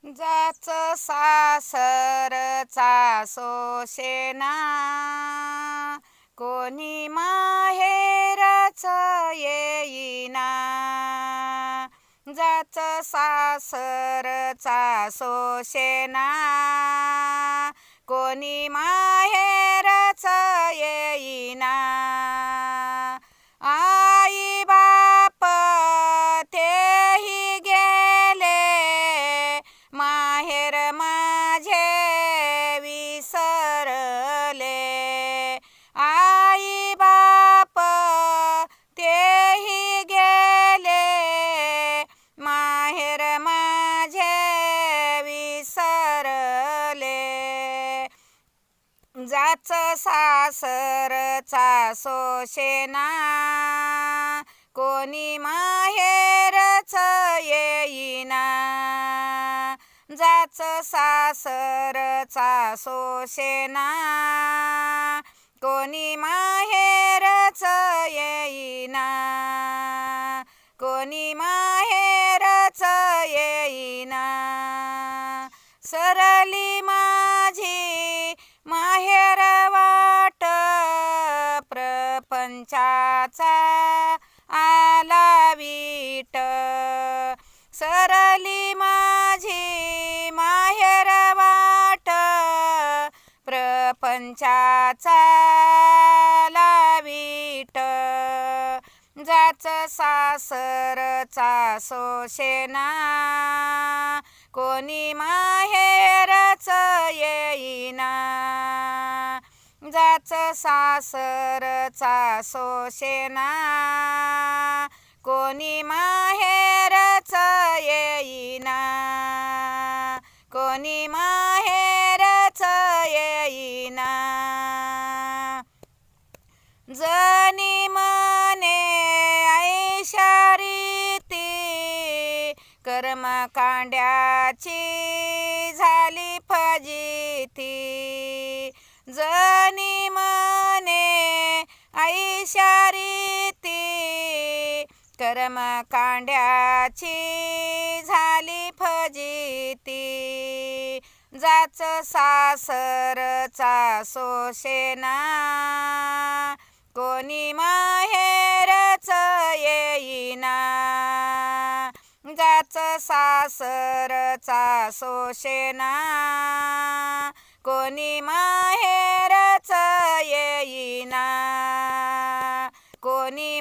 जाच सासरचा सोशेना, कोणी माहेरच येईना. जाच सासरचा सोशेना, कोणी माहेरच येईना. आई बाप तेही गेले, माहेर माझे विसरले. आई बाप तेही गेले, माहेर माझे विसरले. जाच सासरचा सोशेना, कोणी माहेरच येईना. जाच सासरचा सोशेना, कोणी माहेरच येईना. कोणी माहेरच येईना. सरली माझी माहेर वाट, प्रपंचाचा आला वीट. सरली माझी माहेर वाट, प्रपंचाचा आला वीट. जाच सासरचा सोशेना, कोणी माहेरच येईना. जाच सासरचा सोशेना, कोणी माहेरच येईना. कोणी माहेरच येईना. जनी मने ऐशा रीती, कर्मकांड्याची झाली फजिती. जनी मने ऐशा रीती, कर्मकांड्याची झाली फजिती. जाच सासरचा सोशेना, कोणी माहेरच येईना. जाच सासरचा सोशेना, कोणी माहेरच येईना. कोणी